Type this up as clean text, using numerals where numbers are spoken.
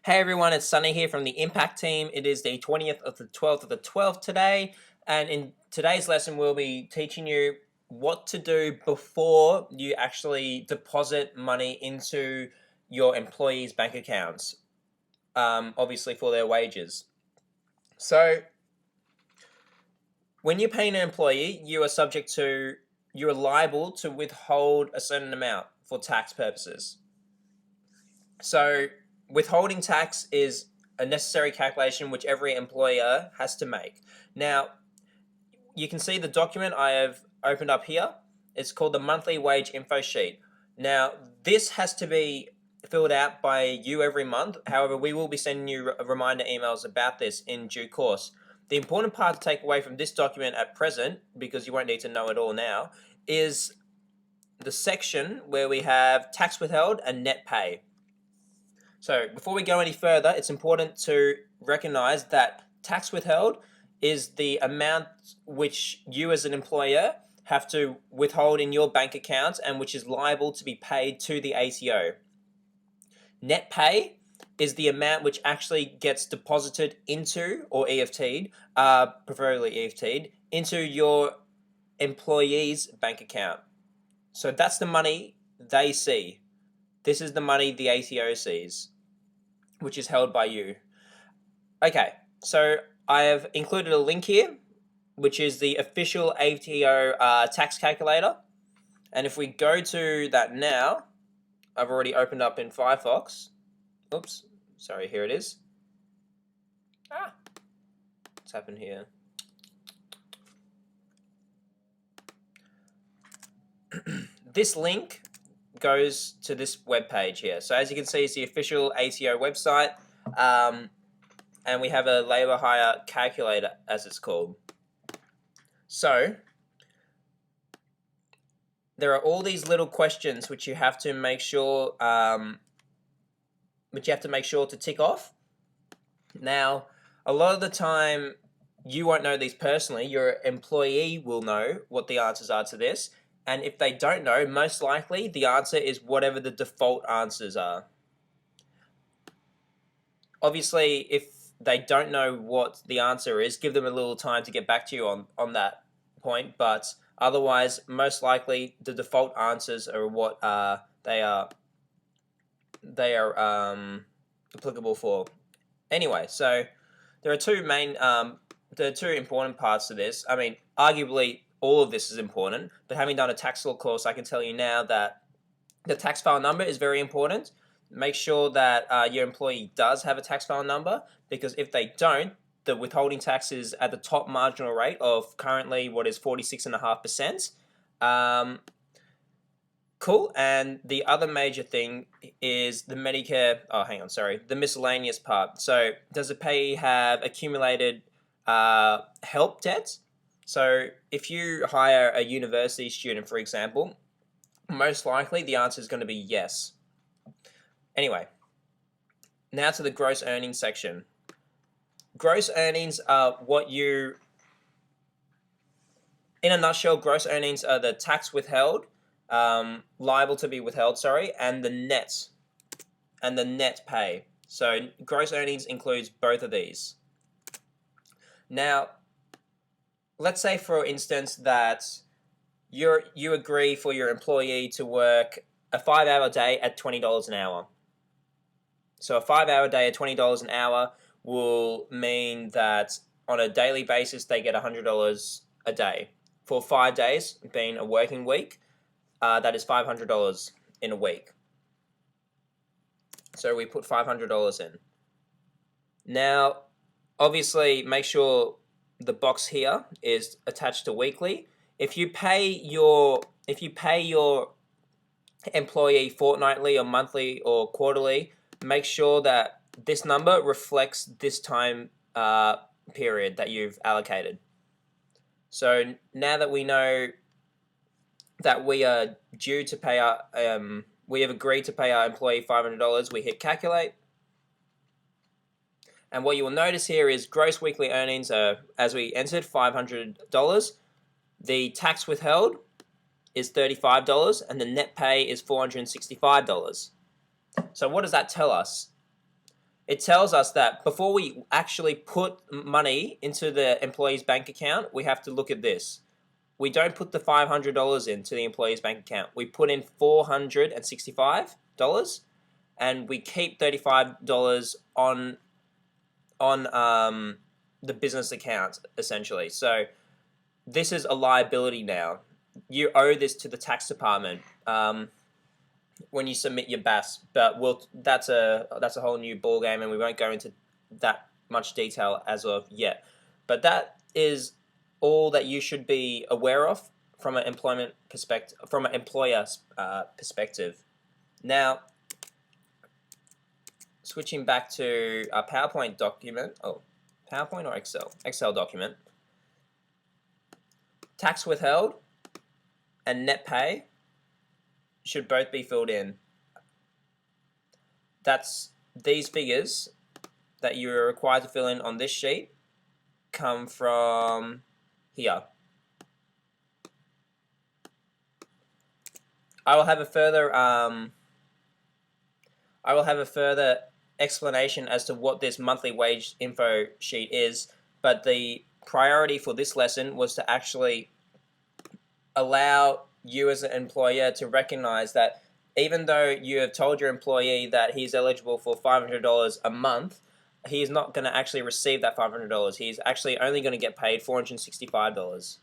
Hey everyone, it's Sunny here from the Impact team. It is the 20th of the 12th of the 12th today, and in today's lesson we'll be teaching you what to do before you actually deposit money into your employees' bank accounts, obviously for their wages. So, when you're paying an employee, you're liable to withhold a certain amount for tax purposes. So, withholding tax is a necessary calculation which every employer has to make. Now, you can see the document I have opened up here. It's called the monthly wage info sheet. Now, this has to be filled out by you every month. However, we will be sending you reminder emails about this in due course. The important part to take away from this document at present, because you won't need to know it all now, is the section where we have tax withheld and net pay. So before we go any further, it's important to recognize that tax withheld is the amount which you as an employer have to withhold in your bank accounts and which is liable to be paid to the ATO. Net pay is the amount which actually gets deposited into, or EFT'd, preferably EFT'd, into your employee's bank account. So that's the money they see. This is the money the ATO sees, which is held by you. Okay, so I have included a link here, which is the official ATO tax calculator. And if we go to that now, I've already opened up in Firefox. Oops, sorry, here it is. What's happened here? This link goes to this web page here. So as you can see, it's the official ATO website, and we have a labor hire calculator, as it's called. So there are all these little questions which you have to make sure, to tick off. Now, a lot of the time, you won't know these personally. Your employee will know what the answers are to this. And if they don't know, most likely the answer is whatever the default answers are. Obviously, if they don't know what the answer is, give them a little time to get back to you on that point. But otherwise, most likely the default answers are what they are applicable for. Anyway, so there are two important parts to this. I mean, arguably all of this is important, but having done a tax law course, I can tell you now that the tax file number is very important. Make sure that your employee does have a tax file number, because if they don't, the withholding tax is at the top marginal rate of currently what is 46.5%. Cool. And the other major thing is the Medicare. Oh, hang on, sorry. The miscellaneous part. So, does the payee have accumulated help debts? So, if you hire a university student, for example, most likely the answer is going to be yes. Anyway, now to the gross earnings section. Gross earnings are in a nutshell, gross earnings are the tax withheld, liable to be withheld, and the net pay. So gross earnings includes both of these. Now, let's say, for instance, that you agree for your employee to work a 5-hour day at $20 an hour. So a 5-hour day at $20 an hour will mean that on a daily basis they get $100 a day. For 5 days, being a working week, that is $500 in a week. So we put $500 in. Now, obviously, make sure the box here is attached to weekly. If you pay your employee fortnightly or monthly or quarterly, make sure that this number reflects this time period that you've allocated. So now that we know that we are due to pay we have agreed to pay our employee $500, we hit calculate. And what you will notice here is gross weekly earnings are, as we entered, $500. The tax withheld is $35, and the net pay is $465. So what does that tell us? it tells us that before we actually put money into the employee's bank account, we have to look at this. We don't put the $500 into the employee's bank account. We put in $465, and we keep $35 on the business account, essentially. So this is a liability now. You owe this to the tax department when you submit your BAS, but that's a whole new ball game, and we won't go into that much detail as of yet. But that is all that you should be aware of from an employment perspective, from an employer's perspective. Now, switching back to a PowerPoint document. Oh, PowerPoint or Excel? Excel document. Tax withheld and net pay should both be filled in. That's these figures that you're required to fill in on this sheet come from here. I will have a further explanation as to what this monthly wage info sheet is, but the priority for this lesson was to actually allow you as an employer to recognize that even though you have told your employee that he's eligible for $500 a month, he is not going to actually receive that $500. He's actually only going to get paid $465.